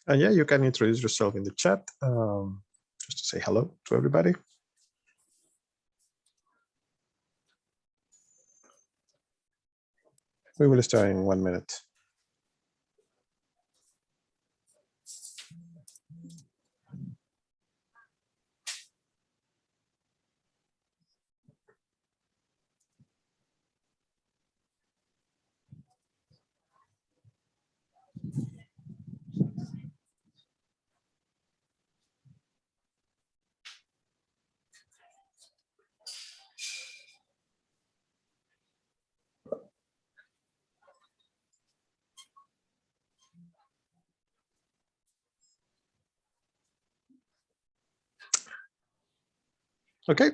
And yeah, you can introduce yourself in the chat, just to say hello to everybody. We will start in 1 minute. Okay,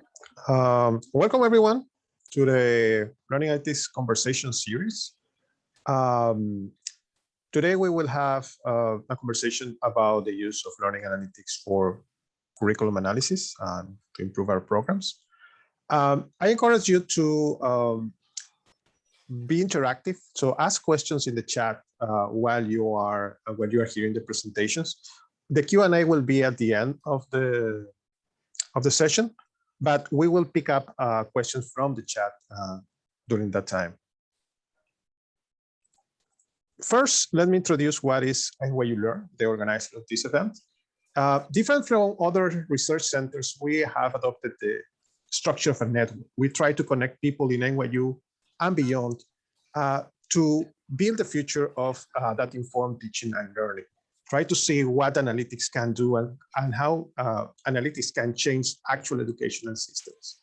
welcome everyone to the Learning Analytics Conversation series. Today we will have a conversation about the use of learning analytics for curriculum analysis to improve our programs. I encourage you to be interactive, so ask questions in the chat while you are hearing the presentations. The Q&A will be at the end of the session, but we will pick up questions from the chat during that time. First, let me introduce what is NYU-LEARN, the organizer of this event. Different from other research centers, we have adopted the structure of a network. We try to connect people in NYU and beyond to build the future of that informed teaching and learning. Try to see what analytics can do and how analytics can change actual educational systems.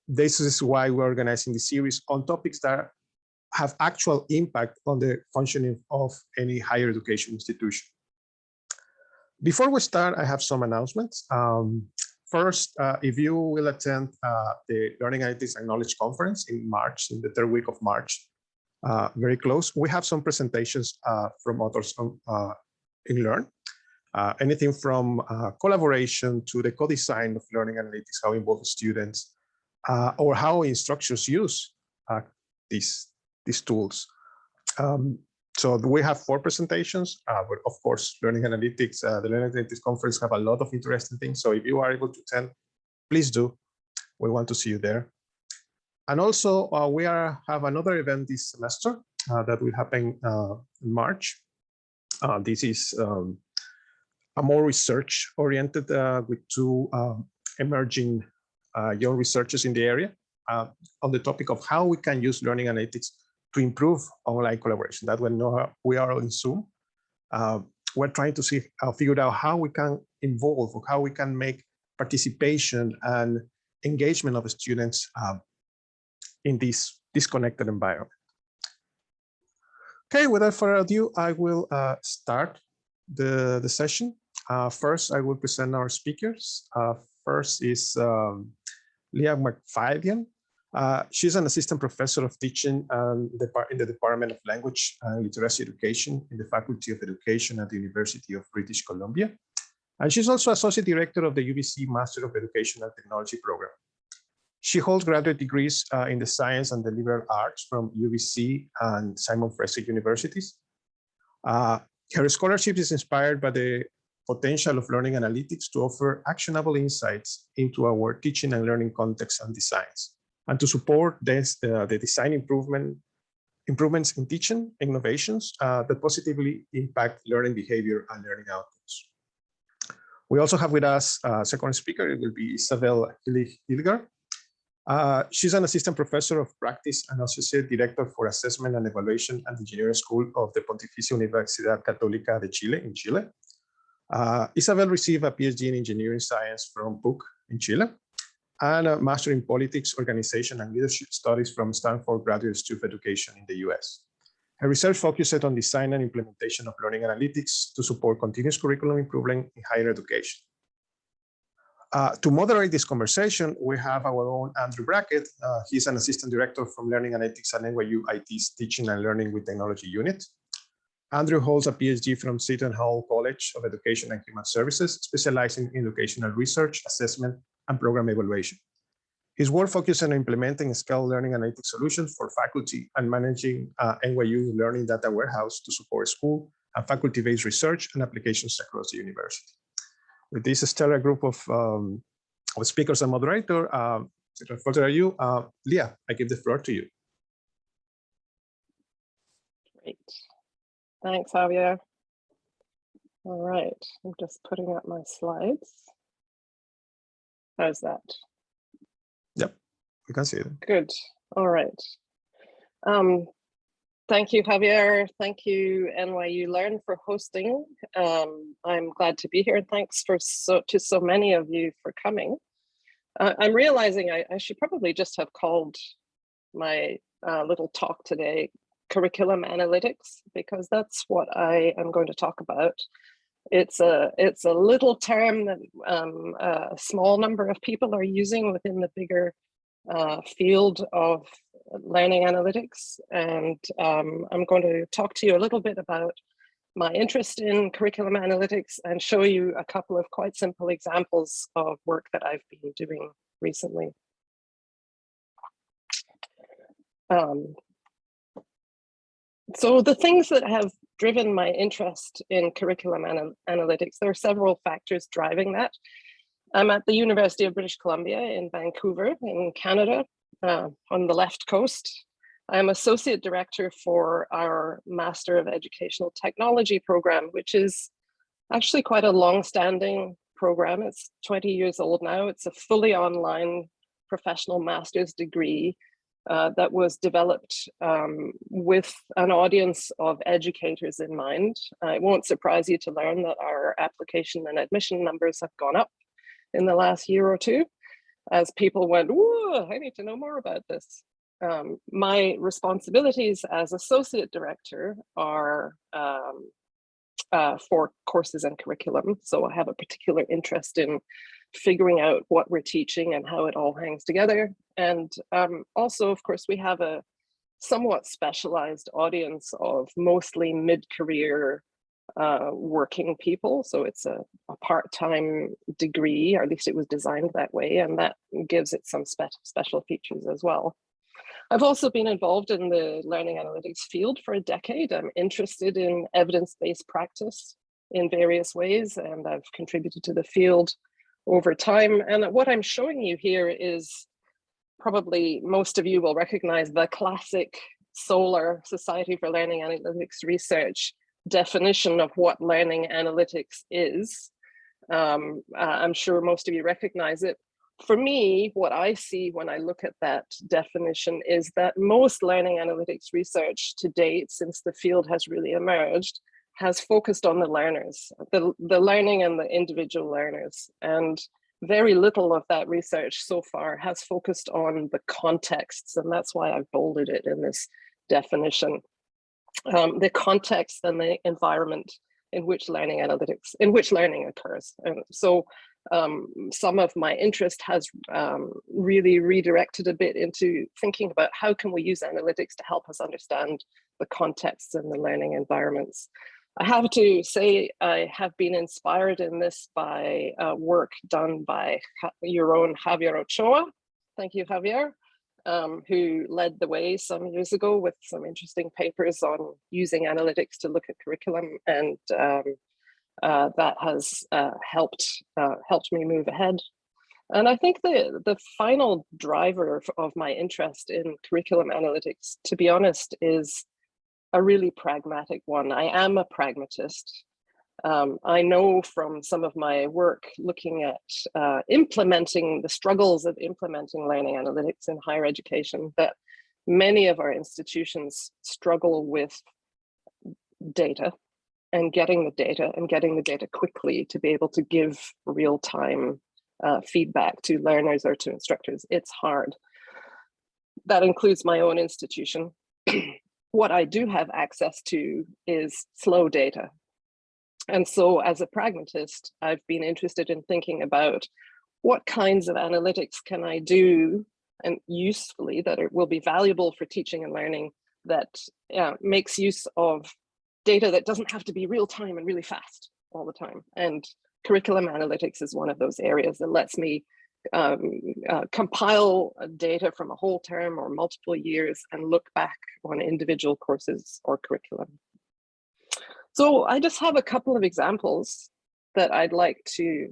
This is why we're organizing the series on topics that have actual impact on the functioning of any higher education institution. Before we start, I have some announcements. First, if you will attend the Learning Analytics and Knowledge Conference in March, in the third week of March, very close, we have some presentations from others in LEARN. Anything from collaboration to the co-design of learning analytics, how involve students, or how instructors use these tools. So we have 4 presentations, but of course, Learning Analytics, the Learning Analytics Conference have a lot of interesting things. So if you are able to attend, please do. We want to see you there. And also, we have another event this semester that will happen in March. This is a more research-oriented with 2 emerging young researchers in the area on the topic of how we can use learning analytics to improve online collaboration. That when we are on Zoom, we're trying to figure out how we can involve or how we can make participation and engagement of students in this disconnected environment. Okay, without further ado, I will start the session. First, I will present our speakers. First is Leah Macfadyen. She's an assistant professor of teaching in the Department of Language and Literacy Education in the Faculty of Education at the University of British Columbia. And she's also associate director of the UBC Master of Education and Technology program. She holds graduate degrees in the science and the liberal arts from UBC and Simon Fraser universities. Her scholarship is inspired by the potential of learning analytics to offer actionable insights into our teaching and learning context and designs, and to support the design improvements in teaching innovations that positively impact learning behavior and learning outcomes. We also have with us a second speaker. It will be Isabel Hilliger. She's an assistant professor of practice and associate director for assessment and evaluation at the engineering school of the Pontificia Universidad Católica de Chile in Chile. Isabel received a PhD in engineering science from PUC in Chile and a master in politics, organization, and leadership studies from Stanford Graduate School of Education in the US. Her research focused on design and implementation of learning analytics to support continuous curriculum improvement in higher education. To moderate this conversation, we have our own Andrew Brackett. He's an assistant director from Learning Analytics at NYU IT's Teaching and Learning with Technology unit. Andrew holds a PhD from Seton Hall College of Education and Human Services, specializing in educational research, assessment, and program evaluation. His work focuses on implementing scale learning analytics solutions for faculty and managing NYU Learning Data Warehouse to support school and faculty-based research and applications across the university. With this stellar group of speakers and moderator, without further ado, Leah, I give the floor to you. Great. Thanks, Javier. All right, I'm just putting up my slides. How's that? Yep, we can see it. Good. All right. Thank you, Javier. Thank you, NYU-LEARN, for hosting. I'm glad to be here. Thanks to so many of you for coming. I'm realizing I should probably just have called my little talk today curriculum analytics, because that's what I am going to talk about. It's a little term that a small number of people are using within the bigger field of learning analytics, and I'm going to talk to you a little bit about my interest in curriculum analytics and show you a couple of quite simple examples of work that I've been doing recently. So the things that have driven my interest in curriculum analytics, there are several factors driving that. I'm at the University of British Columbia in Vancouver in Canada, on the left coast. I'm associate director for our Master of Educational Technology program, which is actually quite a long-standing program. It's 20 years old now. It's a fully online professional master's degree that was developed with an audience of educators in mind. It won't surprise you to learn that our application and admission numbers have gone up in the last year or two, as people went, whoa, I need to know more about this. My responsibilities as associate director are for courses and curriculum. So I have a particular interest in figuring out what we're teaching and how it all hangs together. And also, of course, we have a somewhat specialized audience of mostly mid-career working people. So it's a part-time degree, or at least it was designed that way, and that gives it some special features as well. I've also been involved in the learning analytics field for a decade. I'm interested in evidence-based practice in various ways, and I've contributed to the field over time. And what I'm showing you here is, probably most of you will recognize the classic SOLAR, Society for Learning Analytics Research, definition of what learning analytics is. I'm sure most of you recognize it. For me, what I see when I look at that definition is that most learning analytics research to date, since the field has really emerged, has focused on the learners, the learning and the individual learners. And very little of that research so far has focused on the contexts, and that's why I've bolded it in this definition. The context and the environment in which learning occurs. And so some of my interest has really redirected a bit into thinking about how can we use analytics to help us understand the contexts and the learning environments. I have to say I have been inspired in this by work done by your own Javier Ochoa. Thank you, Javier, who led the way some years ago with some interesting papers on using analytics to look at curriculum, and that has helped me move ahead. And I think the final driver of my interest in curriculum analytics, to be honest, is a really pragmatic one. I am a pragmatist. I know from some of my work looking at implementing the struggles of implementing learning analytics in higher education that many of our institutions struggle with data and getting the data quickly to be able to give real-time feedback to learners or to instructors. It's hard. That includes my own institution. What I do have access to is slow data. And so as a pragmatist, I've been interested in thinking about what kinds of analytics can I do and usefully that it will be valuable for teaching and learning that makes use of data that doesn't have to be real time and really fast all the time. And curriculum analytics is one of those areas that lets me compile data from a whole term or multiple years and look back on individual courses or curriculum. So I just have a couple of examples that I'd like to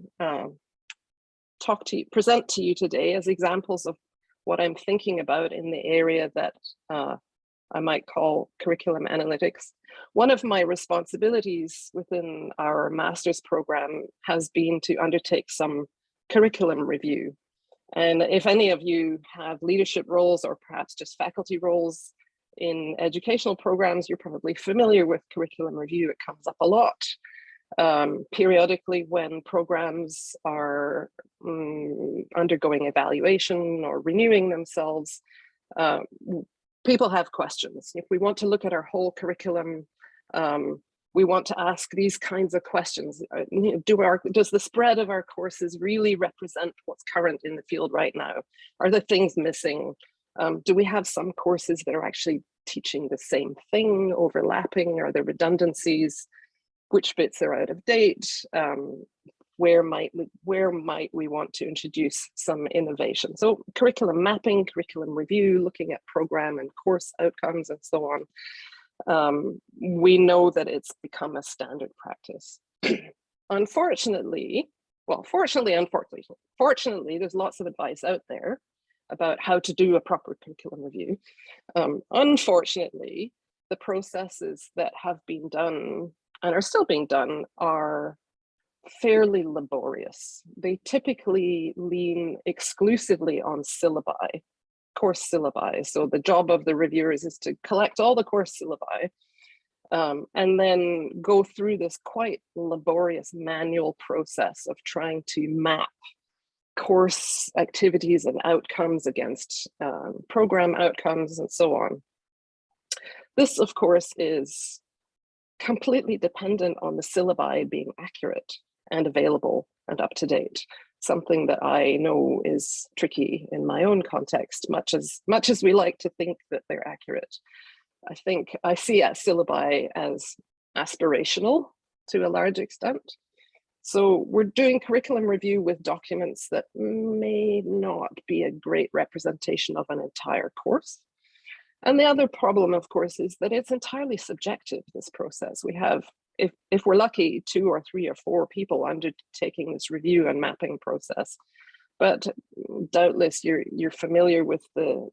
present to you today as examples of what I'm thinking about in the area that I might call curriculum analytics. One of my responsibilities within our master's program has been to undertake some curriculum review. And if any of you have leadership roles or perhaps just faculty roles in educational programs, you're probably familiar with curriculum review. It comes up a lot. Periodically when programs are undergoing evaluation or renewing themselves, people have questions. If we want to look at our whole curriculum, we want to ask these kinds of questions. Does the spread of our courses really represent what's current in the field right now? Are there things missing? Do we have some courses that are actually teaching the same thing, overlapping? Are there redundancies? Which bits are out of date? Where might we want to introduce some innovation? So curriculum mapping, curriculum review, looking at program and course outcomes and so on. We know that it's become a standard practice. Unfortunately, fortunately, there's lots of advice out there about how to do a proper curriculum review. Unfortunately, the processes that have been done and are still being done are fairly laborious. They typically lean exclusively on syllabi, course syllabi. So the job of the reviewers is to collect all the course syllabi and then go through this quite laborious manual process of trying to map course activities and outcomes against program outcomes and so on. This, of course, is completely dependent on the syllabi being accurate and available and up to date, something that I know is tricky in my own context, much as we like to think that they're accurate. I think I see syllabi as aspirational to a large extent. So we're doing curriculum review with documents that may not be a great representation of an entire course. And the other problem, of course, is that it's entirely subjective, this process. We have, if we're lucky, 2 or 3 or 4 people undertaking this review and mapping process. But doubtless you're familiar with the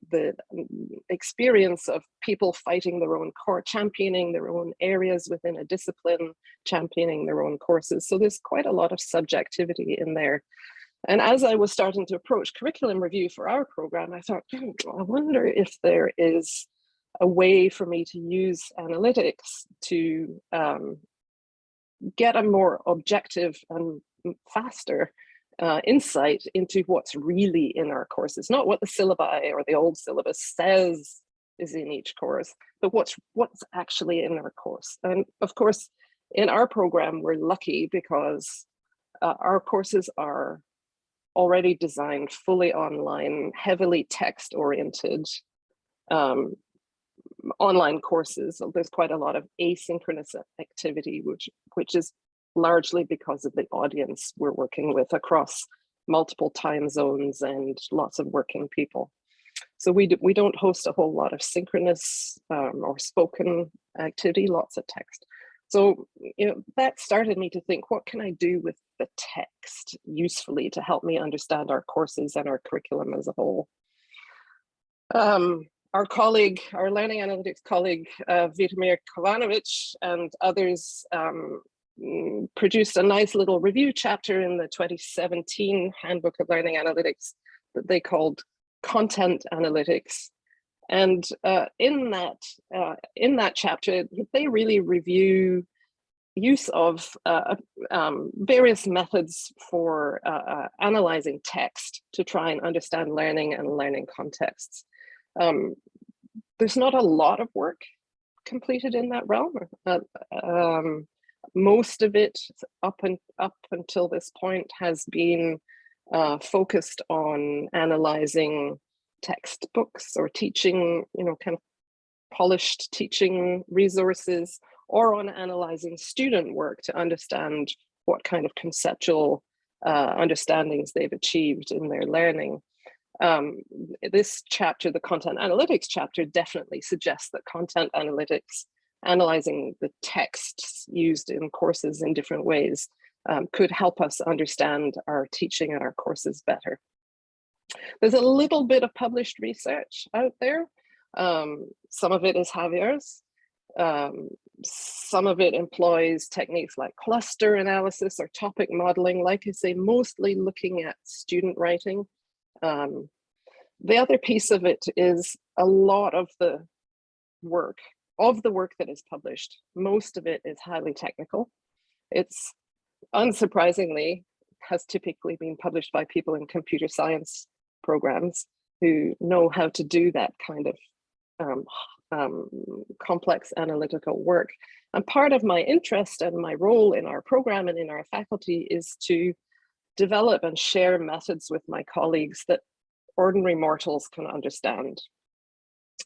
experience of people fighting their own championing their own areas within a discipline, championing their own courses. So there's quite a lot of subjectivity in there. And as I was starting to approach curriculum review for our program, I thought, I wonder if there is a way for me to use analytics to get a more objective and faster insight into what's really in our courses, not what the syllabi or the old syllabus says is in each course, but what's actually in our course. And of course, in our program, we're lucky because our courses are already designed fully online, heavily text-oriented online courses. So there's quite a lot of asynchronous activity, which is largely because of the audience we're working with across multiple time zones and lots of working people. So we don't host a whole lot of synchronous or spoken activity, lots of text. So that started me to think, what can I do with the text usefully to help me understand our courses and our curriculum as a whole? Our colleague, our learning analytics colleague, Vitomir Kovanovic and others produced a nice little review chapter in the 2017 Handbook of Learning Analytics that they called Content Analytics. And in that chapter, they really review use of various methods for analyzing text to try and understand learning and learning contexts. There's not a lot of work completed in that realm. Most of it up until this point has been focused on analyzing textbooks or teaching, kind of polished teaching resources, or on analyzing student work to understand what kind of conceptual understandings they've achieved in their learning. This chapter, the content analytics chapter, definitely suggests that content analytics analyzing the texts used in courses in different ways could help us understand our teaching and our courses better. There's a little bit of published research out there. Some of it is Javier's. Some of it employs techniques like cluster analysis or topic modeling, like I say, mostly looking at student writing. The other piece of it is a lot of the work that is published. Most of it is highly technical. It's unsurprisingly has typically been published by people in computer science programs who know how to do that kind of complex analytical work. And part of my interest and my role in our program and in our faculty is to develop and share methods with my colleagues that ordinary mortals can understand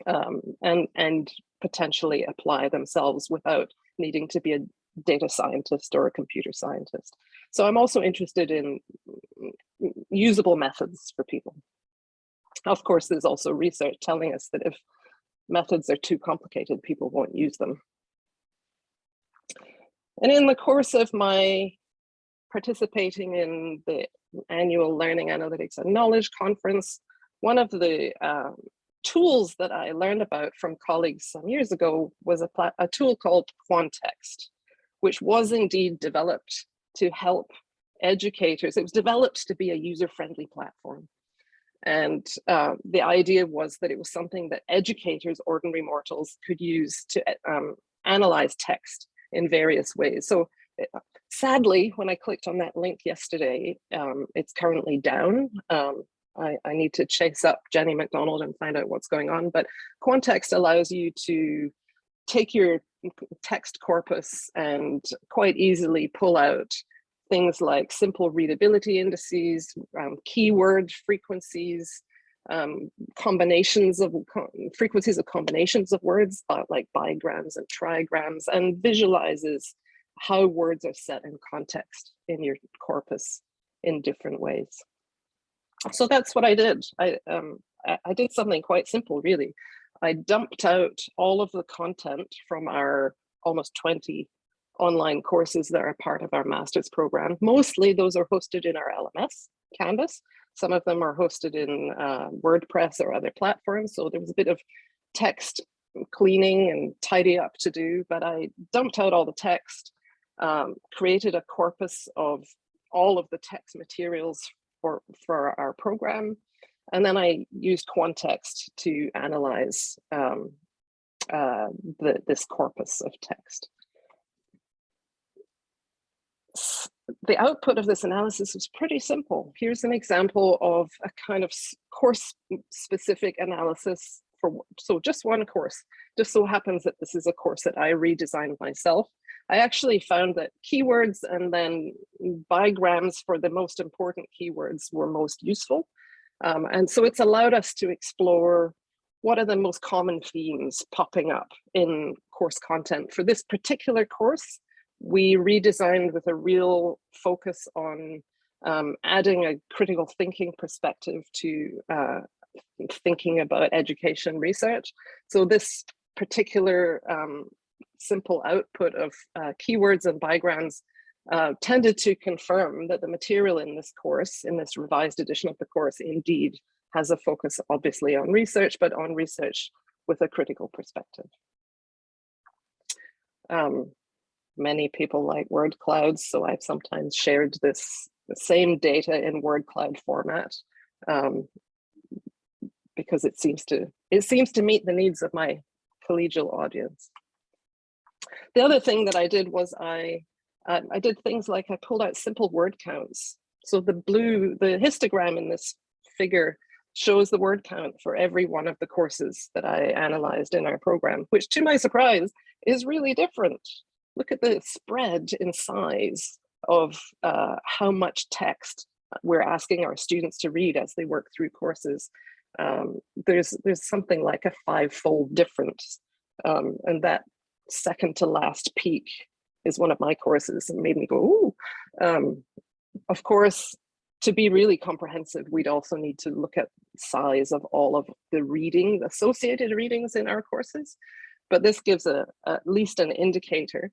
and potentially apply themselves without needing to be a data scientist or a computer scientist. So I'm also interested in usable methods for people. Of course, there's also research telling us that if methods are too complicated, people won't use them. And in the course of my participating in the annual Learning, Analytics, and Knowledge Conference, one of the tools that I learned about from colleagues some years ago was a tool called Quantext, which was indeed developed to help educators. It was developed to be a user-friendly platform. And the idea was that it was something that educators, ordinary mortals, could use to analyze text in various ways. So sadly, when I clicked on that link yesterday, it's currently down. I need to chase up Jenny McDonald and find out what's going on. But Quantext allows you to take your text corpus and quite easily pull out things like simple readability indices, keyword frequencies, frequencies of combinations of words, like bigrams and trigrams, and visualizes how words are set in context in your corpus in different ways. So that's what I did. I did something quite simple, really. I dumped out all of the content from our almost 20 online courses that are part of our master's program. Mostly those are hosted in our LMS, Canvas. Some of them are hosted in WordPress or other platforms. So there was a bit of text cleaning and tidy up to do, but I dumped out all the text, created a corpus of all of the text materials for our program. And then I used Quantext to analyze this corpus of text. The output of this analysis was pretty simple. Here's an example of a kind of course-specific analysis so just one course. Just so happens that this is a course that I redesigned myself. I actually found that keywords and then bigrams for the most important keywords were most useful. And so it's allowed us to explore what are the most common themes popping up in course content. For this particular course, we redesigned with a real focus on adding a critical thinking perspective to thinking about education research. So this particular simple output of keywords and bigrams tended to confirm that the material in this course, in this revised edition of the course, indeed has a focus obviously on research, but on research with a critical perspective. Many people like word clouds, so I've sometimes shared the same data in word cloud format because it seems to meet the needs of my collegial audience. The other thing that I did was I did things like I pulled out simple word counts. So the histogram in this figure shows the word count for every one of the courses that I analyzed in our program, which to my surprise is really different. Look at the spread in size of how much text we're asking our students to read as they work through courses. There's something like a 5-fold difference. And that second to last peak is one of my courses and made me go, ooh. Of course, to be really comprehensive, we'd also need to look at size of all of the associated readings in our courses. but this gives at least an indicator.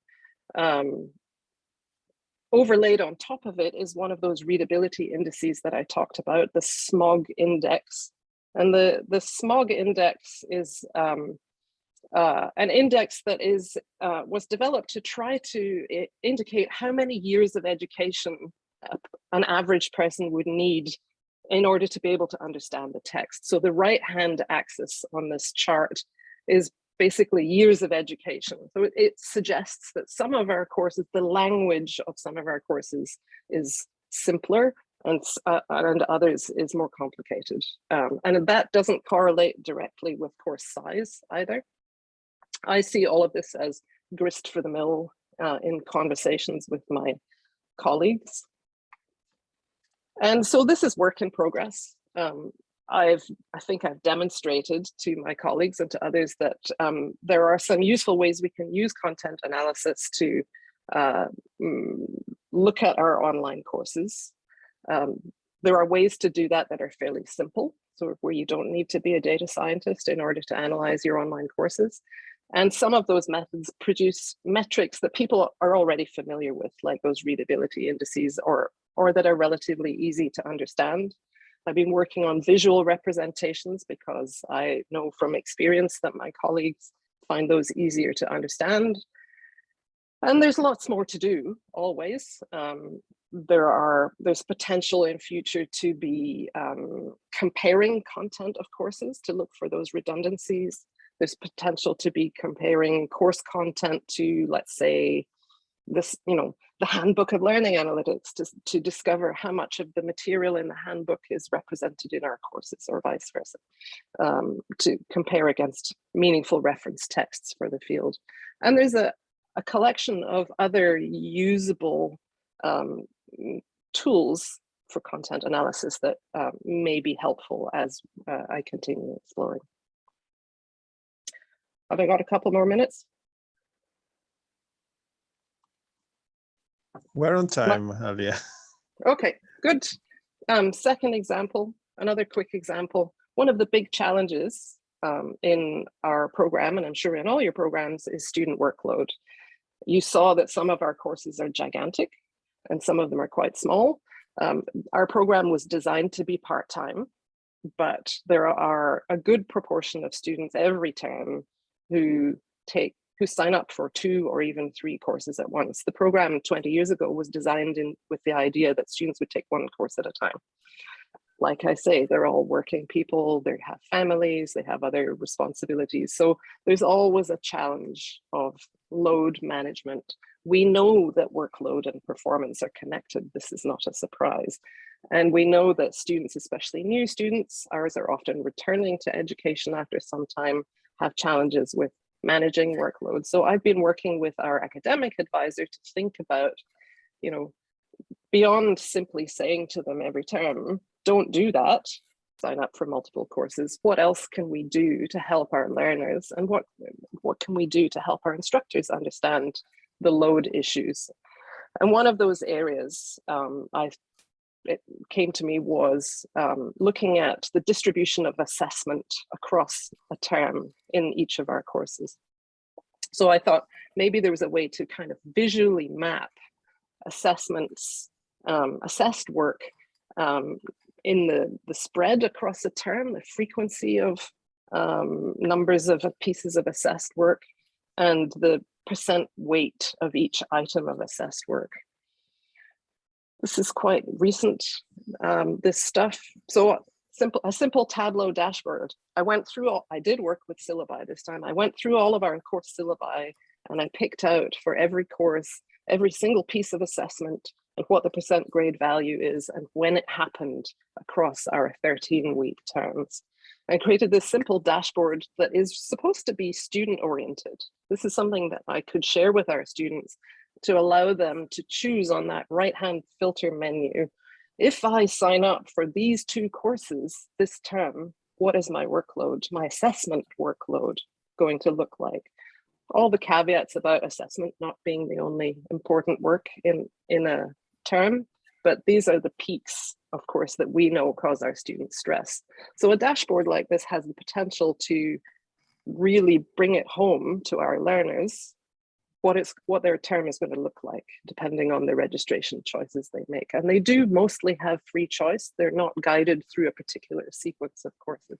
Overlaid on top of it is one of those readability indices that I talked about, the SMOG index. And the SMOG index is an index that was developed to try to indicate how many years of education an average person would need in order to be able to understand the text. So the right-hand axis on this chart is basically years of education. So it suggests that some of our courses, the language of some of our courses is simpler and others is more complicated. And that doesn't correlate directly with course size either. I see all of this as grist for the mill in conversations with my colleagues. And so this is work in progress. I think I've demonstrated to my colleagues and to others that there are some useful ways we can use content analysis to look at our online courses. There are ways to do that that are fairly simple, so where you don't need to be a data scientist in order to analyze your online courses. And some of those methods produce metrics that people are already familiar with, like those readability indices, or that are relatively easy to understand. I've been working on visual representations because I know from experience that my colleagues find those easier to understand. And there's lots more to do, always. There's potential in future to be comparing content of courses to look for those redundancies. There's potential to be comparing course content to, let's say, this, the handbook of learning analytics to discover how much of the material in the handbook is represented in our courses, or vice versa, to compare against meaningful reference texts for the field. And there's a collection of other usable tools for content analysis that may be helpful as I continue exploring. Have I got a couple more minutes? We're on time, Leah. Okay, good. Second example, another quick example. One of the big challenges in our program, and I'm sure in all your programs, is student workload. You saw that some of our courses are gigantic and some of them are quite small. Our program was designed to be part-time, but there are a good proportion of students every term who sign up for 2 or even 3 courses at once. The program 20 years ago was designed with the idea that students would take 1 course at a time. Like I say, they're all working people, they have families, they have other responsibilities. So there's always a challenge of load management. We know that workload and performance are connected. This is not a surprise. And we know that students, especially new students, ours are often returning to education after some time, have challenges with managing workload. So I've been working with our academic advisor to think about, beyond simply saying to them every term, don't do that, sign up for multiple courses. What else can we do to help our learners? And what can we do to help our instructors understand the load issues? And one of those areas it came to me was looking at the distribution of assessment across a term in each of our courses. So I thought maybe there was a way to kind of visually map assessments, assessed work in the spread across a term, the frequency of numbers of pieces of assessed work, and the percent weight of each item of assessed work. This is quite recent, this stuff. So a simple Tableau dashboard. I did work with syllabi this time. I went through all of our course syllabi and I picked out for every course, every single piece of assessment and what the percent grade value is and when it happened across our 13-week terms. I created this simple dashboard that is supposed to be student-oriented. This is something that I could share with our students to allow them to choose on that right-hand filter menu. If I sign up for these 2 courses this term, what is my workload, my assessment workload going to look like? All the caveats about assessment not being the only important work in a term, but these are the peaks, of course, that we know cause our students stress. So a dashboard like this has the potential to really bring it home to our learners what their term is going to look like, depending on the registration choices they make. And they do mostly have free choice. They're not guided through a particular sequence of courses.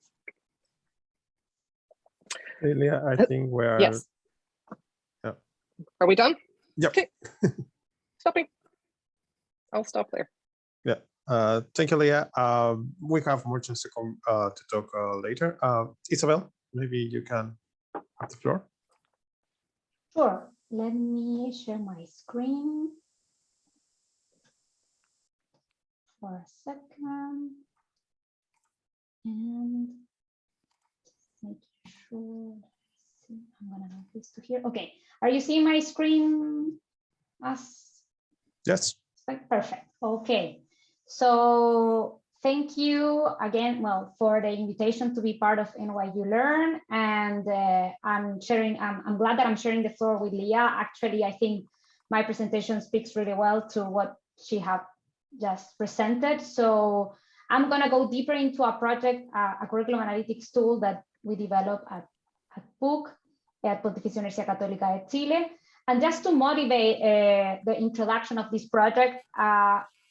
Hey, Leah, I think we're... Yes. Yeah. Are we done? Yep. Okay. Stopping. I'll stop there. Yeah. Thank you, Leah. We have more chance to come to talk later. Isabel, maybe you can have the floor. Sure. Let me share my screen for a second. And just making sure. I'm gonna move this to here. Okay. Are you seeing my screen? Yes. Perfect. Okay. So thank you again, well, for the invitation to be part of NYU-LEARN. And I'm glad that I'm sharing the floor with Leah. Actually, I think my presentation speaks really well to what she have just presented. So I'm gonna go deeper into a project, a curriculum analytics tool that we developed at PUC, at Pontificia Universidad Católica de Chile. And just to motivate the introduction of this project,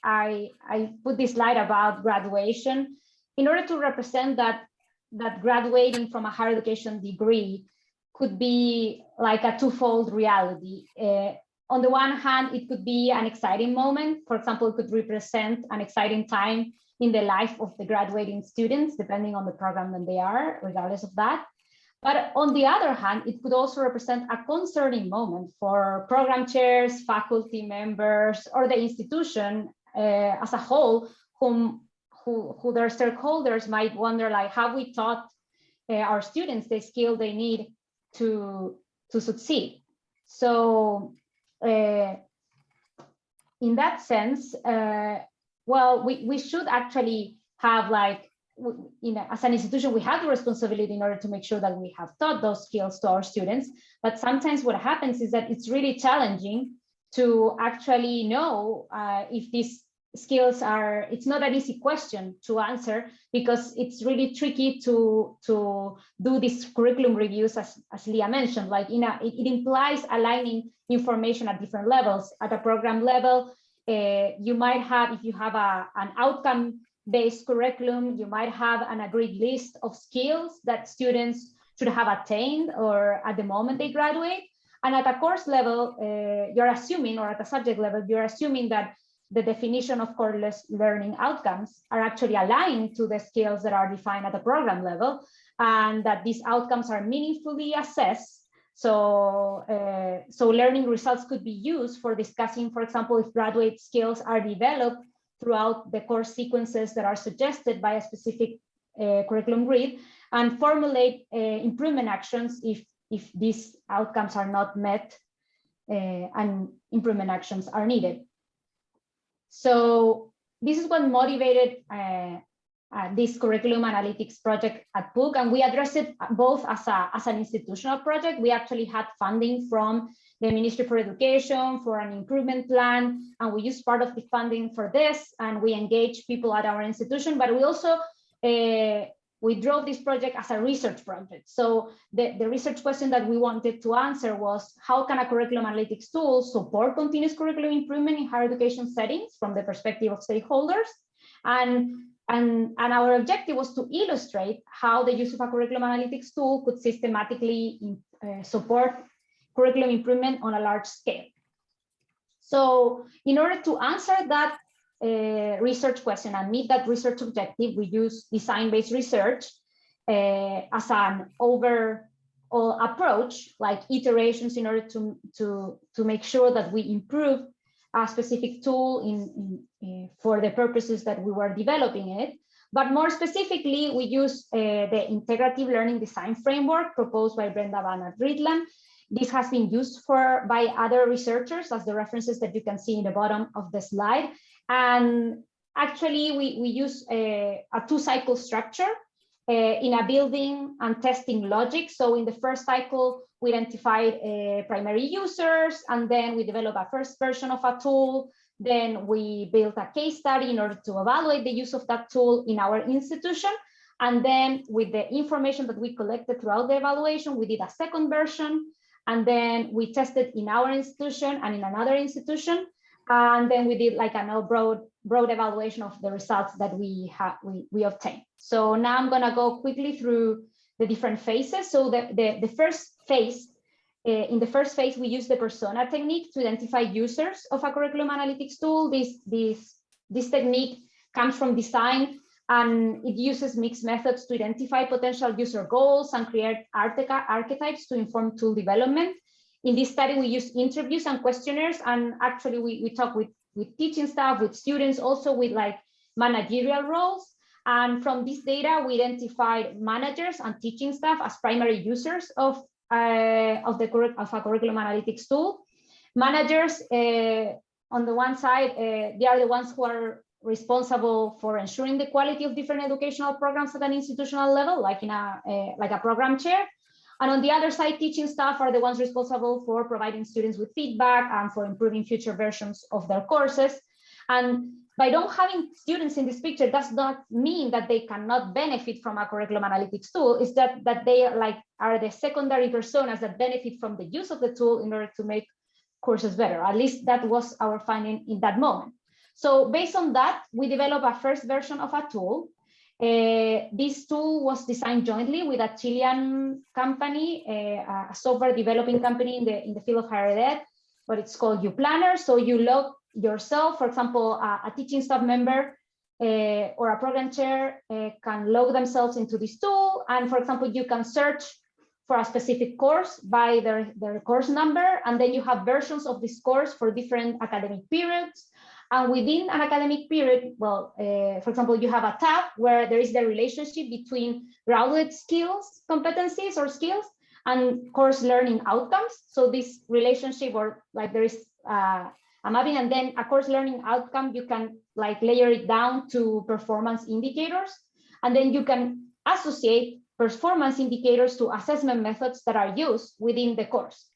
I put this slide about graduation in order to represent that graduating from a higher education degree could be like a twofold reality. On the one hand, it could be an exciting moment. For example, it could represent an exciting time in the life of the graduating students, depending on the program that they are, regardless of that. But on the other hand, it could also represent a concerning moment for program chairs, faculty members, or the institution as a whole, who their stakeholders might wonder, like, have we taught our students the skill they need to succeed? So in that sense, well, we should actually have, like, as an institution, we have the responsibility in order to make sure that we have taught those skills to our students. But sometimes what happens is that it's really challenging to actually know if these skills are, it's not an easy question to answer, because it's really tricky to do these curriculum reviews, as Leah mentioned. Like, it implies aligning information at different levels. At a program level, you might have, if you have an outcome-based curriculum, you might have an agreed list of skills that students should have attained or at the moment they graduate. And at a course level, you're assuming, or at a subject level, you're assuming that the definition of course learning outcomes are actually aligned to the skills that are defined at the program level, and that these outcomes are meaningfully assessed. So, so learning results could be used for discussing, for example, if graduate skills are developed throughout the course sequences that are suggested by a specific curriculum grid, and formulate improvement actions if these outcomes are not met and improvement actions are needed. So this is what motivated this curriculum analytics project at PUC, and we addressed it both as an institutional project. We actually had funding from the Ministry for Education for an improvement plan, and we used part of the funding for this, and we engaged people at our institution, but we also we drove this project as a research project. So the research question that we wanted to answer was, how can a curriculum analytics tool support continuous curriculum improvement in higher education settings from the perspective of stakeholders? And our objective was to illustrate how the use of a curriculum analytics tool could systematically support curriculum improvement on a large scale. So in order to answer that research question and meet that research objective, we use design-based research as an overall approach, like iterations, in order to make sure that we improve a specific tool for the purposes that we were developing it. But more specifically, we use the integrative learning design framework proposed by Brenda Van at Ridland. This has been used by other researchers as the references that you can see in the bottom of the slide. And actually, we use a two-cycle structure in a building and testing logic. So in the first cycle, we identified primary users, and then we developed a first version of a tool. Then we built a case study in order to evaluate the use of that tool in our institution. And then with the information that we collected throughout the evaluation, we did a second version. And then we tested in our institution and in another institution. And then we did like a broad evaluation of the results that we obtained. So now I'm gonna go quickly through the different phases. So the first phase, in the first phase, we use the persona technique to identify users of a curriculum analytics tool. This technique comes from design, and it uses mixed methods to identify potential user goals and create archetypes to inform tool development. In this study, we use interviews and questionnaires, and actually we talk with teaching staff, with students, also with like managerial roles. And from this data, we identified managers and teaching staff as primary users of a curriculum analytics tool. Managers, on the one side, they are the ones who are responsible for ensuring the quality of different educational programs at an institutional level, like in a program chair. And on the other side, teaching staff are the ones responsible for providing students with feedback and for improving future versions of their courses. And by not having students in this picture does not mean that they cannot benefit from a curriculum analytics tool. It's that they are the secondary personas that benefit from the use of the tool in order to make courses better. At least that was our finding in that moment. So based on that, we developed a first version of a tool. This tool was designed jointly with a Chilean company, a software developing company in the field of higher ed, but it's called UPlanner. So you log yourself, for example, a teaching staff member or a program chair can log themselves into this tool. And for example, you can search for a specific course by their course number. And then you have versions of this course for different academic periods. And within an academic period, well, for example, you have a tab where there is the relationship between graduate skills, competencies or skills, and course learning outcomes. So this relationship, or like there is a mapping, and then a course learning outcome, you can like layer it down to performance indicators. And then you can associate performance indicators to assessment methods that are used within the course.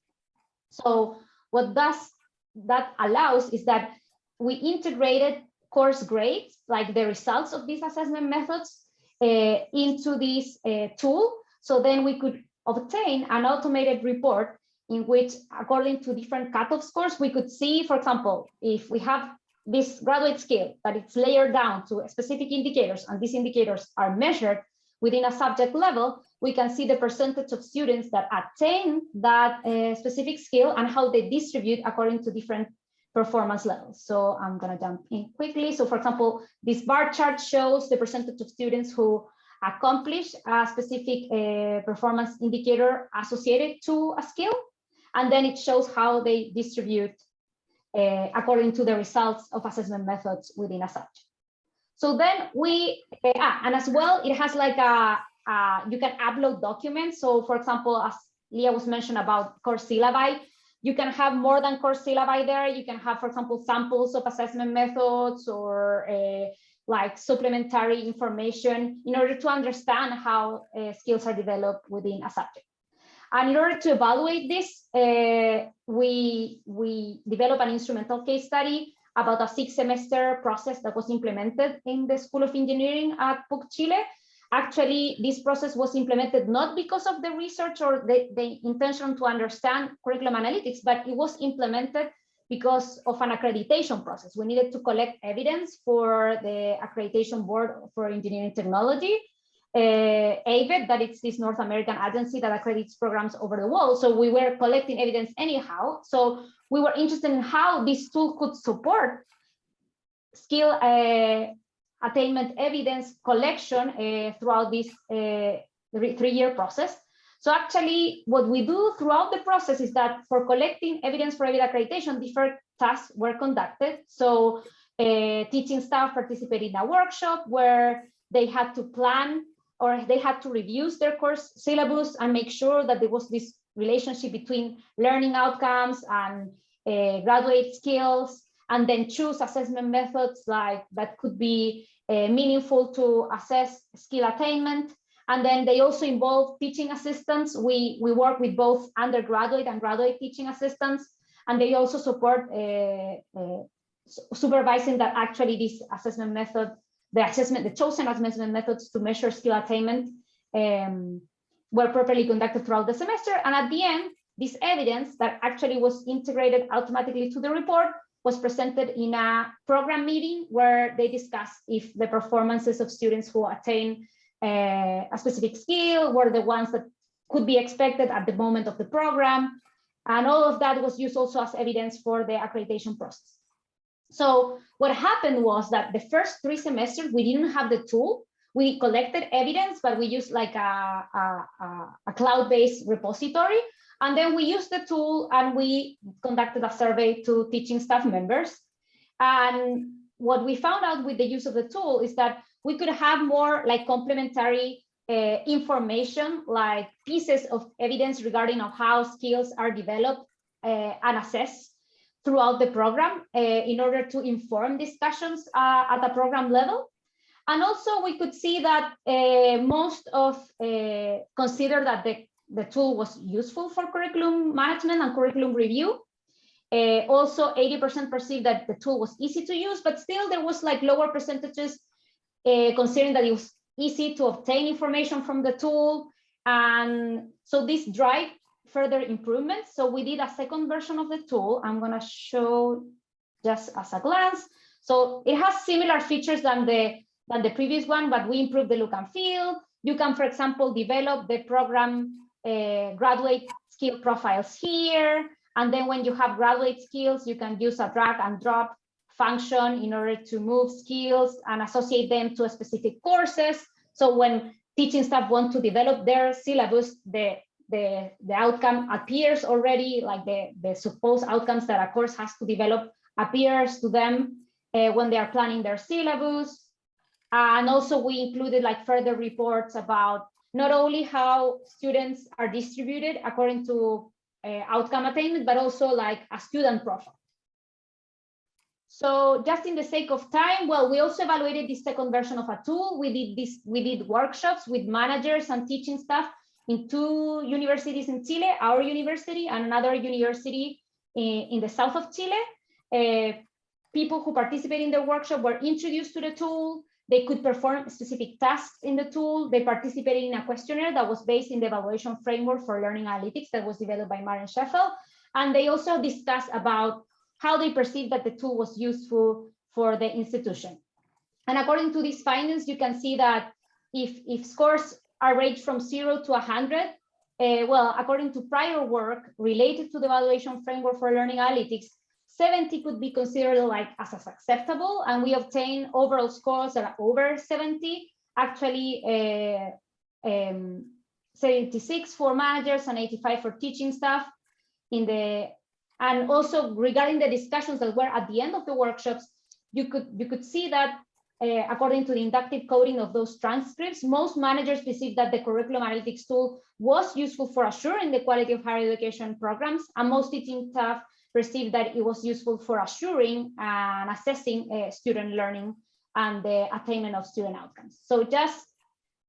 So what that allows is that we integrated course grades, like the results of these assessment methods, into this tool. So then we could obtain an automated report in which, according to different cutoff scores, we could see, for example, if we have this graduate skill, that it's layered down to specific indicators, and these indicators are measured within a subject level, we can see the percentage of students that attain that specific skill and how they distribute according to different performance levels. So I'm going to jump in quickly. So for example, this bar chart shows the percentage of students who accomplish a specific performance indicator associated to a skill. And then it shows how they distribute according to the results of assessment methods within a subject. So then and as well, it has like you can upload documents. So for example, as Leah was mentioned about course syllabi, you can have more than course syllabi there. You can have, for example, samples of assessment methods or like supplementary information in order to understand how skills are developed within a subject. And in order to evaluate this, we developed an instrumental case study about a 6-semester process that was implemented in the School of Engineering at PUC Chile. Actually, this process was implemented not because of the research or the intention to understand curriculum analytics, but it was implemented because of an accreditation process. We needed to collect evidence for the Accreditation Board for Engineering Technology, AVET, that it's this North American agency that accredits programs over the world. So we were collecting evidence anyhow. So we were interested in how this tool could support skill attainment evidence collection throughout this 3-year process. So actually, what we do throughout the process is that for collecting evidence for AVET accreditation, different tasks were conducted. So teaching staff participated in a workshop where they had to plan or they had to review their course syllabus and make sure that there was this relationship between learning outcomes and graduate skills, and then choose assessment methods like that could be meaningful to assess skill attainment. And then they also involve teaching assistants. We work with both undergraduate and graduate teaching assistants, and they also support supervising that actually this assessment method the chosen assessment methods to measure skill attainment were properly conducted throughout the semester. And at the end, this evidence that actually was integrated automatically to the report was presented in a program meeting where they discussed if the performances of students who attain a specific skill were the ones that could be expected at the moment of the program. And all of that was used also as evidence for the accreditation process. So what happened was that the first 3 semesters, we didn't have the tool. We collected evidence, but we used like a cloud-based repository. And then we used the tool and we conducted a survey to teaching staff members. And what we found out with the use of the tool is that we could have more like complementary information, like pieces of evidence regarding of how skills are developed and assessed throughout the program in order to inform discussions at the program level. And also we could see that most of consider that the tool was useful for curriculum management and curriculum review. Also 80% perceived that the tool was easy to use, but still there was like lower percentages considering that it was easy to obtain information from the tool. And so this drive further improvements. So we did a second version of the tool. I'm gonna show just as a glance. So it has similar features than the previous one, but we improved the look and feel. You can, for example, develop the program graduate skill profiles here. And then when you have graduate skills, you can use a drag and drop function in order to move skills and associate them to specific courses. So when teaching staff want to develop their syllabus, the outcome appears already, like the supposed outcomes that a course has to develop appears to them when they are planning their syllabus. And also we included like further reports about not only how students are distributed according to outcome attainment, but also like a student profile. So just in the sake of time, well, we also evaluated the second version of a tool. We did workshops with managers and teaching staff in 2 universities in Chile, our university and another university in the south of Chile. People who participated in the workshop were introduced to the tool. They could perform specific tasks in the tool. They participated in a questionnaire that was based in the evaluation framework for learning analytics that was developed by Maren Scheffel. And they also discussed about how they perceived that the tool was useful for the institution. And according to these findings, you can see that if scores are ranged from 0 to 100, well, according to prior work related to the evaluation framework for learning analytics, 70 could be considered like as acceptable, and we obtain overall scores that are over 70, actually 76 for managers and 85 for teaching staff. And also regarding the discussions that were at the end of the workshops, you could see that according to the inductive coding of those transcripts, most managers perceived that the curriculum analytics tool was useful for assuring the quality of higher education programs, and most teaching staff perceived that it was useful for assuring and assessing student learning and the attainment of student outcomes. So just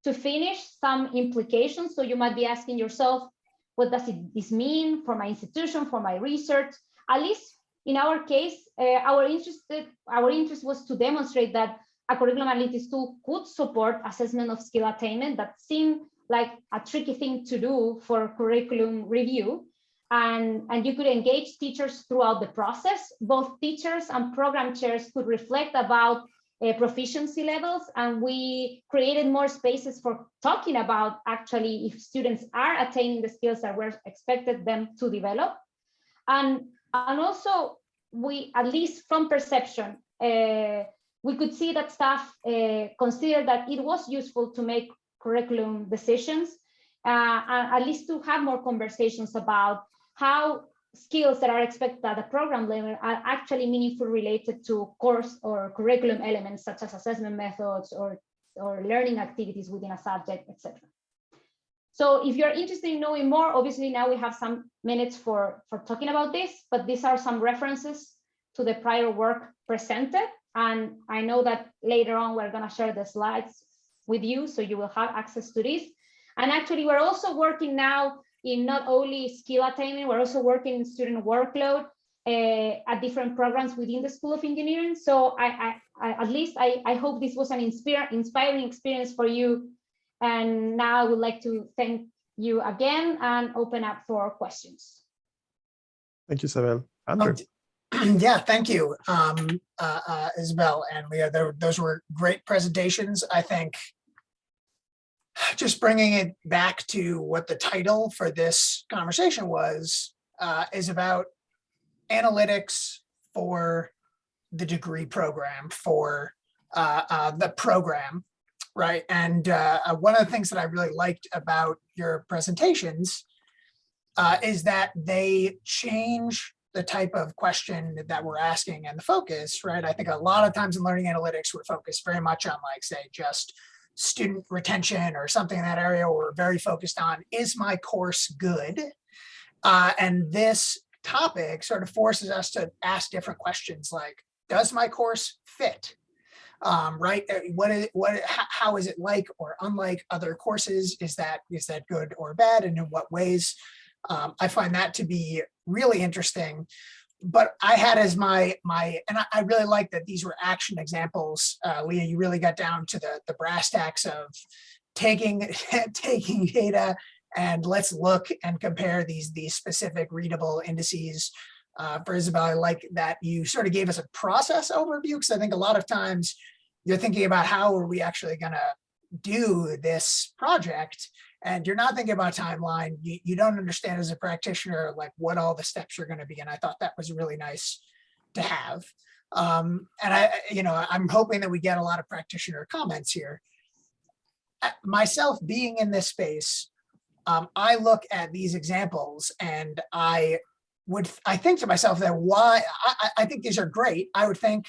to finish, some implications. So you might be asking yourself, what does this mean for my institution, for my research? At least in our case, our interest was to demonstrate that a curriculum analytics tool could support assessment of skill attainment that seemed like a tricky thing to do for curriculum review. And you could engage teachers throughout the process. Both teachers and program chairs could reflect about proficiency levels, and we created more spaces for talking about actually if students are attaining the skills that were expected them to develop. And also, we, at least from perception, we could see that staff considered that it was useful to make curriculum decisions, at least to have more conversations about how skills that are expected at the program level are actually meaningfully related to course or curriculum elements such as assessment methods or learning activities within a subject, etc. So if you're interested in knowing more, obviously now we have some minutes for talking about this, but these are some references to the prior work presented. And I know that later on we're going to share the slides with you, so you will have access to this. And actually, we're also working now in not only skill attainment, we're also working in student workload. at different programs within the School of Engineering. So at least I hope this was an inspiring experience for you. And now I would like to thank you again and open up for questions. Thank you, Isabel. Andrew. Yeah, thank you, Isabel and Leah. Those were great presentations. I think just bringing it back to what the title for this conversation was, is about analytics for the degree program, for the program, right? And one of the things that I really liked about your presentations is that they change the type of question that we're asking and the focus, right? I think a lot of times in learning analytics, we're focused very much on, like, say, just student retention or something in that area. We're very focused on, is my course good? And this topic sort of forces us to ask different questions, like, does my course fit? Right? How is it like or unlike other courses? Is that good or bad? And in what ways? I find that to be really interesting. But I had as my and I really like that these were action examples. Leah, you really got down to the brass tacks of taking data and let's look and compare these specific readable indices. For Isabel, I like that you sort of gave us a process overview, because I think a lot of times you're thinking about how are we actually going to do this project, and you're not thinking about timeline. You don't understand as a practitioner like what all the steps are going to be, and I thought that was really nice to have. And I'm hoping that we get a lot of practitioner comments here. Myself being in this space, I look at these examples and I think to myself that I think these are great. I would think,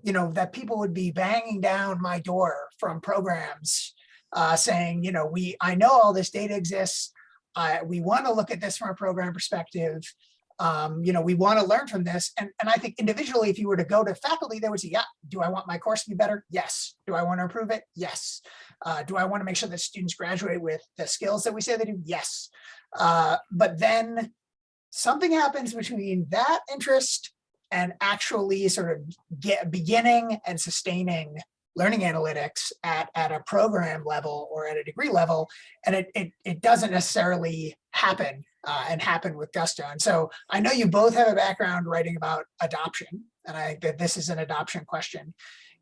that people would be banging down my door from programs saying, I know all this data exists. We want to look at this from a program perspective. We want to learn from this. And I think individually, if you were to go to faculty, they would say, yeah, do I want my course to be better? Yes. Do I want to improve it? Yes. Do I want to make sure that students graduate with the skills that we say they do? Yes. But then something happens between that interest and actually sort of beginning and sustaining learning analytics at a program level or at a degree level, and it doesn't necessarily happen and happen with gusto. And so I know you both have a background writing about adoption, and I think that this is an adoption question.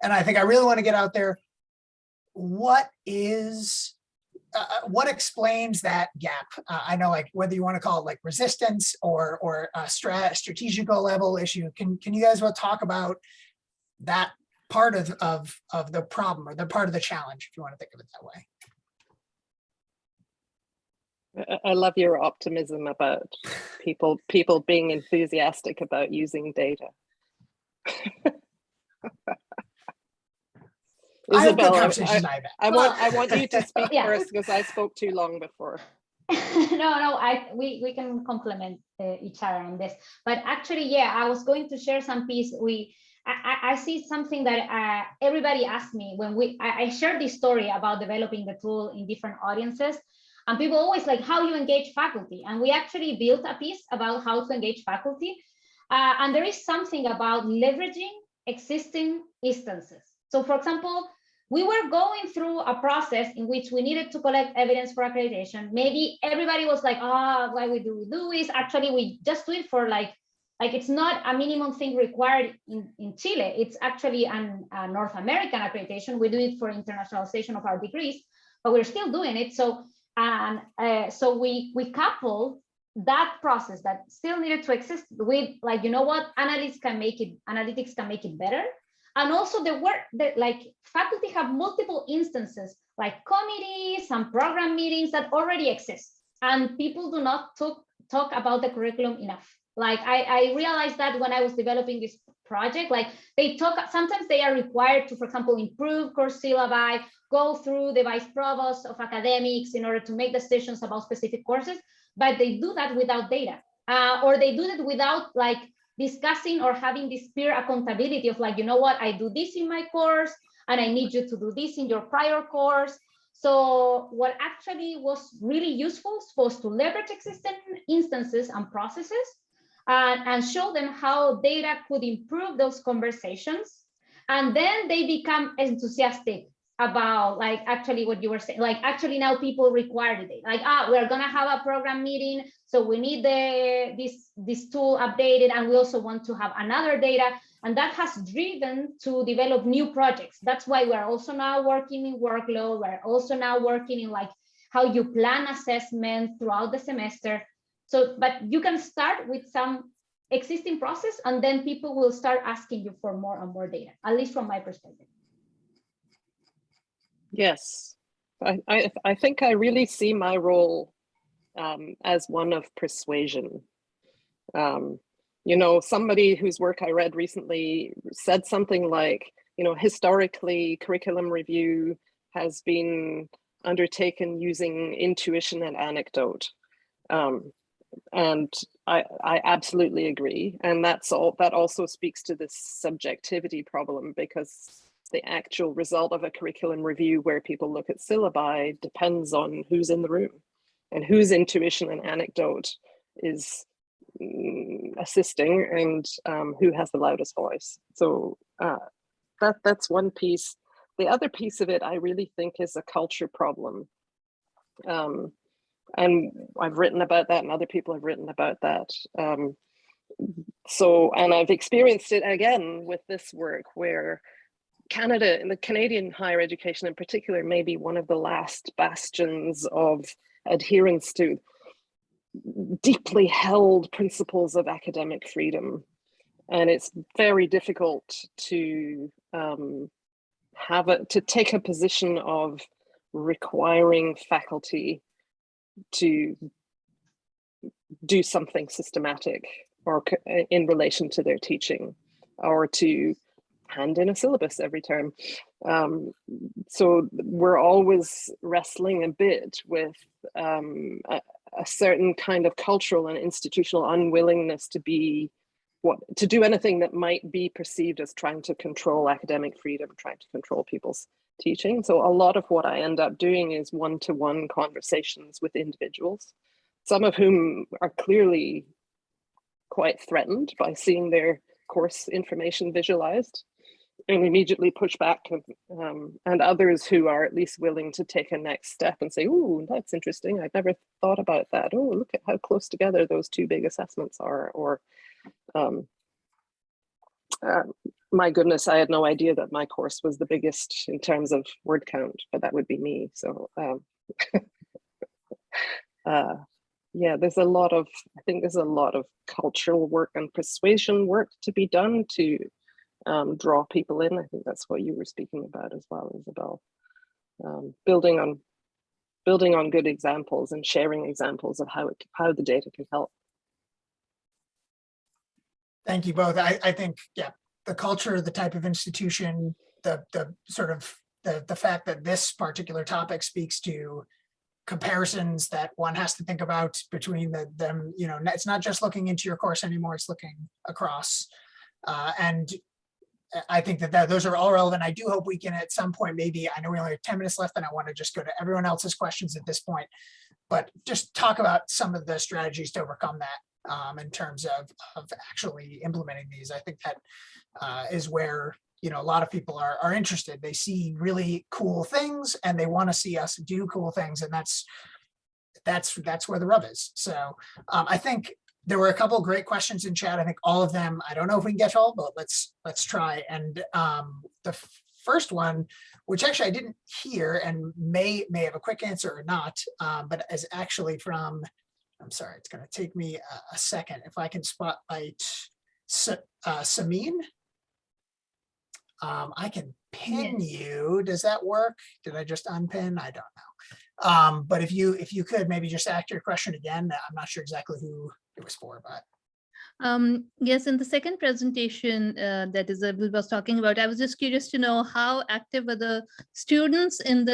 And I think I really want to get out there, what explains that gap? I know, like, whether you want to call it like resistance or a strategical level issue. Can you guys both talk about that part of the problem, or the part of the challenge, if you want to think of it that way? I love your optimism about people being enthusiastic about using data. Isabel, I want you to speak first, because I spoke too long before. We can complement each other on this. But actually, yeah, I was going to share some piece. I see something that everybody asked me when I shared this story about developing the tool in different audiences, and people always like, how you engage faculty. And we actually built a piece about how to engage faculty. And there is something about leveraging existing instances. So for example, we were going through a process in which we needed to collect evidence for accreditation. Maybe everybody was like, why we do this? Actually, we just do it for like it's not a minimum thing required in Chile. It's actually a North American accreditation. We do it for internationalization of our degrees, but we're still doing it. So we couple that process that still needed to exist with, like, analytics can make it better. And also the work that, like, faculty have multiple instances, like committees and program meetings that already exist, and people do not talk about the curriculum enough. Like I realized that when I was developing this project, like sometimes they are required to, for example, improve course syllabi, go through the vice provost of academics in order to make decisions about specific courses, but they do that without data, or they do that without like discussing or having this peer accountability of like, I do this in my course and I need you to do this in your prior course. So what actually was really useful was to leverage existing instances and processes and show them how data could improve those conversations. And then they become enthusiastic about like actually what you were saying, like actually now people require the data, like, we're gonna have a program meeting, so we need this tool updated, and we also want to have another data. And that has driven to develop new projects. That's why we're also now working in Workload. We're also now working in like how you plan assessment throughout the semester. So, but you can start with some existing process, and then people will start asking you for more and more data, at least from my perspective. Yes, I think I really see my role as one of persuasion. You know, somebody whose work I read recently said something like, you know, historically curriculum review has been undertaken using intuition and anecdote. And I absolutely agree. And that also speaks to this subjectivity problem, because the actual result of a curriculum review where people look at syllabi depends on who's in the room and whose intuition and anecdote is assisting, and who has the loudest voice. So that's one piece. The other piece of it, I really think, is a culture problem. And I've written about that, and other people have written about that. And I've experienced it again with this work, where Canada, and the Canadian higher education in particular, may be one of the last bastions of adherence to deeply held principles of academic freedom. And it's very difficult to take a position of requiring faculty to do something systematic or in relation to their teaching, or to hand in a syllabus every term. So we're always wrestling a bit with a certain kind of cultural and institutional unwillingness to do anything that might be perceived as trying to control academic freedom, trying to control people's teaching. So a lot of what I end up doing is one-to-one conversations with individuals, some of whom are clearly quite threatened by seeing their course information visualized and immediately push back, and others who are at least willing to take a next step and say, "Oh, that's interesting. I've never thought about that. Oh, look at how close together those two big assessments are." Or, my goodness, I had no idea that my course was the biggest in terms of word count, but that would be me. So, yeah, I think there's a lot of cultural work and persuasion work to be done to draw people in. I think that's what you were speaking about as well, Isabel. Building on good examples and sharing examples of how the data can help. Thank you both. I think, yeah, the culture, the type of institution, the sort of the fact that this particular topic speaks to comparisons that one has to think about between them, you know, it's not just looking into your course anymore, it's looking across. And I think that those are all relevant. I do hope we can at some point, maybe, I know we only have 10 minutes left and I want to just go to everyone else's questions at this point, but just talk about some of the strategies to overcome that in terms of actually implementing these. I think that is where, you know, a lot of people are interested. They see really cool things and they want to see us do cool things. And that's where the rub is. So I think there were a couple of great questions in chat. I think all of them, I don't know if we can get to all, but let's try. And the first one, which actually I didn't hear and may have a quick answer or not, but is actually from, I'm sorry, it's going to take me a second. If I can spotlight Samin, I can pin you. Does that work? Did I just unpin? I don't know. But if you could maybe just ask your question again. I'm not sure exactly who it was for, but. Yes, in the second presentation that Isabel was talking about, I was just curious to know how active were the students in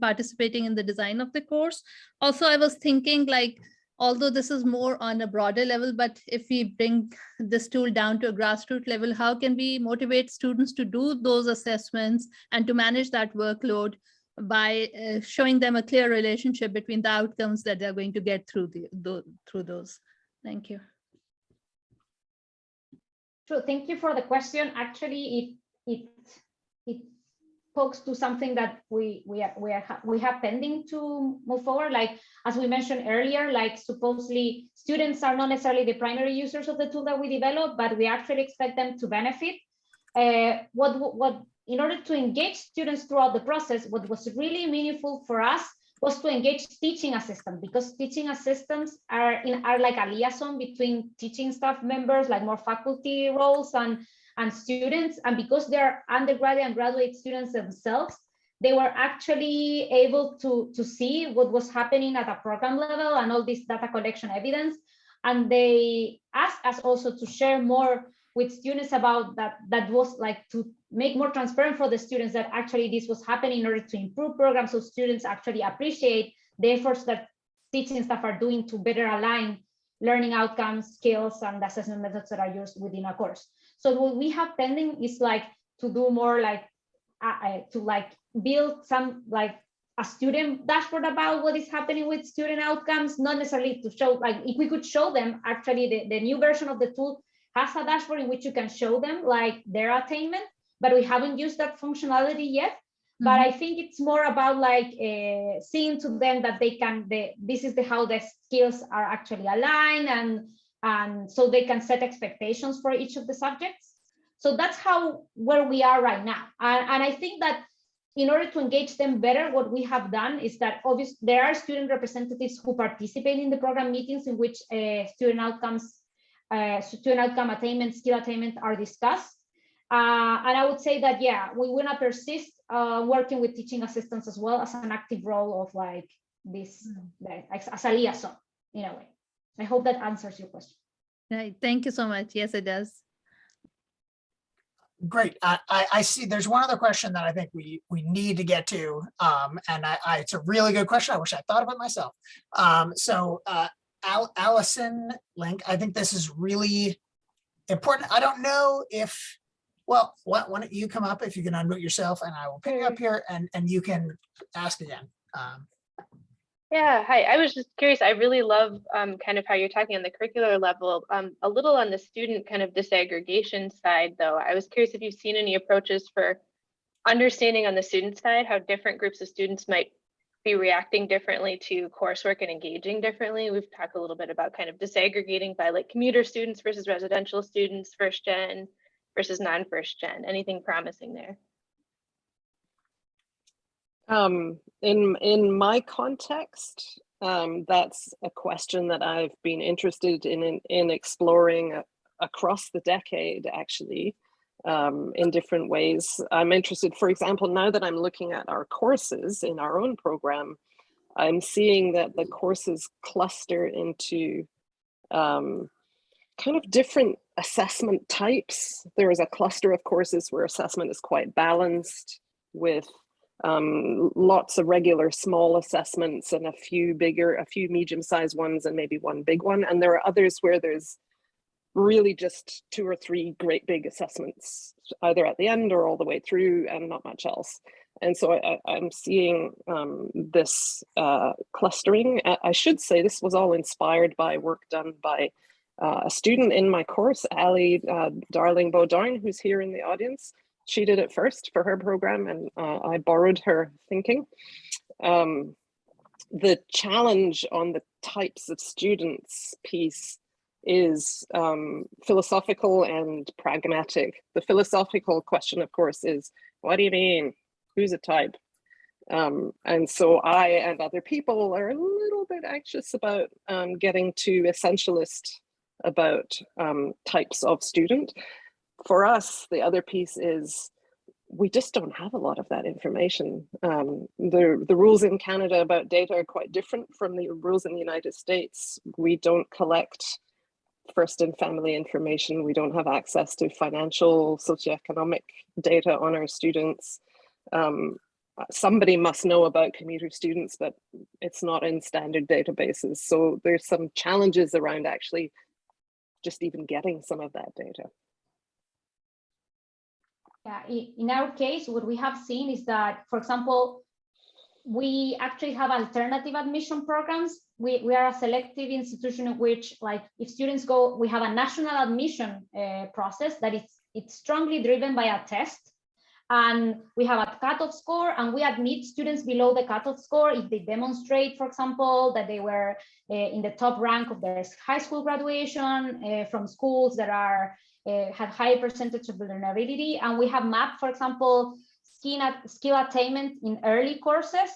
participating in the design of the course. Also, I was thinking, like, although this is more on a broader level, but if we bring this tool down to a grassroots level, how can we motivate students to do those assessments and to manage that workload by showing them a clear relationship between the outcomes that they're going to get through those? Thank you. True. Thank you for the question. Actually, it pokes to something that we have pending to move forward. Like, as we mentioned earlier, like supposedly students are not necessarily the primary users of the tool that we develop, but we actually expect them to benefit. In order to engage students throughout the process, what was really meaningful for us was to engage teaching assistants, because teaching assistants are like a liaison between teaching staff members, like more faculty roles and students. And because they're undergraduate and graduate students themselves, they were actually able to see what was happening at a program level and all this data collection evidence. And they asked us also to share more with students about that was like to make more transparent for the students that actually this was happening in order to improve programs, so students actually appreciate the efforts that teaching staff are doing to better align learning outcomes, skills, and assessment methods that are used within a course. So what we have pending is like to do more like to like build some like a student dashboard about what is happening with student outcomes, not necessarily to show, like if we could show them, actually the new version of the tool has a dashboard in which you can show them like their attainment, but we haven't used that functionality yet. Mm-hmm. But I think it's more about like seeing to them that they can, this is how the skills are actually aligned, and so they can set expectations for each of the subjects. So that's where we are right now. And I think that in order to engage them better, what we have done is that obviously there are student representatives who participate in the program meetings in which student outcome attainment, skill attainment are discussed. And I would say that, yeah, we will not persist working with teaching assistants as well as an active role of like this, as a liaison in a way. I hope that answers your question. Right. Thank you so much. Yes, it does. Great. I see there's one other question that I think we need to get to. And it's a really good question. I wish I thought of it myself. Allison Link, I think this is really important. I don't know if, well, why don't you come up if you can unmute yourself, and I will pick you up here and you can ask again. Yeah, hi. I was just curious. I really love kind of how you're talking on the curricular level. A little on the student kind of disaggregation side, though. I was curious if you've seen any approaches for understanding on the student side how different groups of students might be reacting differently to coursework and engaging differently. We've talked a little bit about kind of disaggregating by like commuter students versus residential students, first gen versus non-first gen. Anything promising there? In my context, that's a question that I've been interested in exploring across the decade, actually, in different ways. I'm interested, for example, now that I'm looking at our courses in our own program, I'm seeing that the courses cluster into kind of different assessment types. There is a cluster of courses where assessment is quite balanced, with lots of regular small assessments and a few medium-sized ones and maybe one big one. And there are others where there's really just 2 or 3 great big assessments, either at the end or all the way through, and not much else. And so I'm seeing this clustering. I should say this was all inspired by work done by a student in my course, Ali Darling Bodine, who's here in the audience. She did it first for her program, and I borrowed her thinking. The challenge on the types of students piece is philosophical and pragmatic. The philosophical question, of course, is, what do you mean? Who's a type? And so I and other people are a little bit anxious about getting too essentialist about types of student. For us, the other piece is we just don't have a lot of that information. The rules in Canada about data are quite different from the rules in the United States. We don't collect first and family information. We don't have access to financial, socioeconomic data on our students. Somebody must know about commuter students, but it's not in standard databases. So there's some challenges around actually just even getting some of that data. Yeah, in our case, what we have seen is that, for example, we actually have alternative admission programs we are a selective institution in which, like, if students go, we have a national admission process that it's strongly driven by a test. And we have a cutoff score, and we admit students below the cutoff score if they demonstrate, for example, that they were in the top rank of their high school graduation from schools that are have high percentage of vulnerability. And we have mapped, for example, skill attainment in early courses.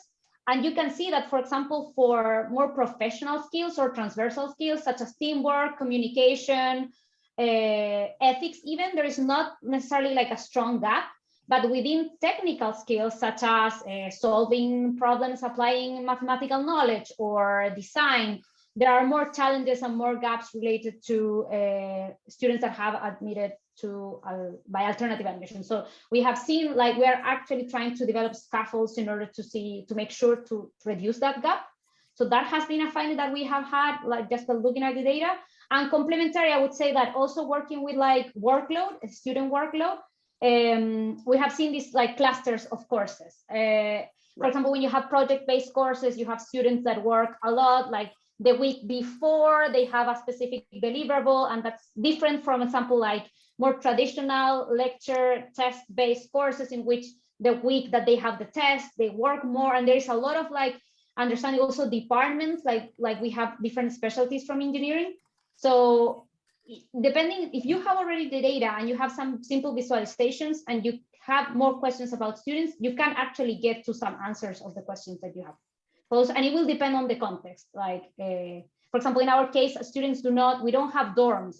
And you can see that, for example, for more professional skills or transversal skills such as teamwork, communication, ethics, even, there is not necessarily like a strong gap. But within technical skills such as solving problems, applying mathematical knowledge, or design, there are more challenges and more gaps related to students that have admitted to by alternative admission. So we have seen, like, we are actually trying to develop scaffolds in order to make sure to reduce that gap. So that has been a finding that we have had, like, just looking at the data. And complementary, I would say that also working with like workload, student workload, we have seen these like clusters of courses. For example, when you have project-based courses, you have students that work a lot, like the week before they have a specific deliverable, and that's different from, example, like more traditional lecture test-based courses in which the week that they have the test, they work more, and there's a lot of like understanding also departments, like we have different specialties from engineering. So depending, if you have already the data and you have some simple visualizations and you have more questions about students, you can actually get to some answers of the questions that you have posed, and it will depend on the context. Like, for example, in our case, students we don't have dorms.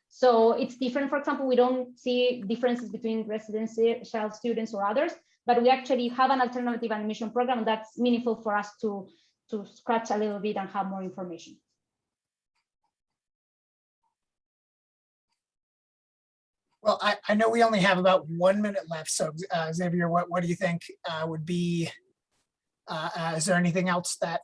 So it's different. For example, we don't see differences between residential students or others, but we actually have an alternative admission program that's meaningful for us to scratch a little bit and have more information. Well, I know we only have about 1 minute left. So Xavier, what do you think would be, is there anything else that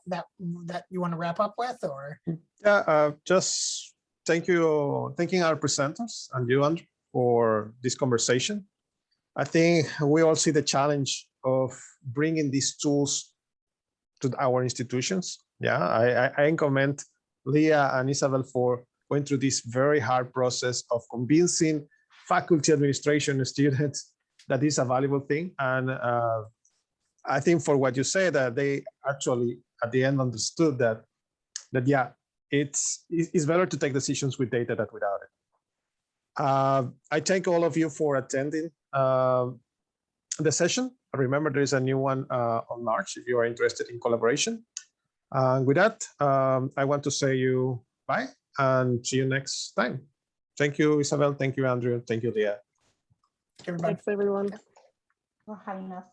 you want to wrap up with, or? Yeah, just thanking our presenters and you, Andrew, for this conversation. I think we all see the challenge of bringing these tools to our institutions. Yeah, I commend Leah and Isabel for going through this very hard process of convincing faculty, administration, and students that is a valuable thing. And I think for what you say, that they actually at the end understood that yeah, it's better to take decisions with data than without it. I thank all of you for attending the session. Remember, there is a new one on March if you are interested in collaboration. With that, I want to say you bye and see you next time. Thank you, Isabel. Thank you, Andrew. Thank you, Leah. Thanks, everyone. For having us.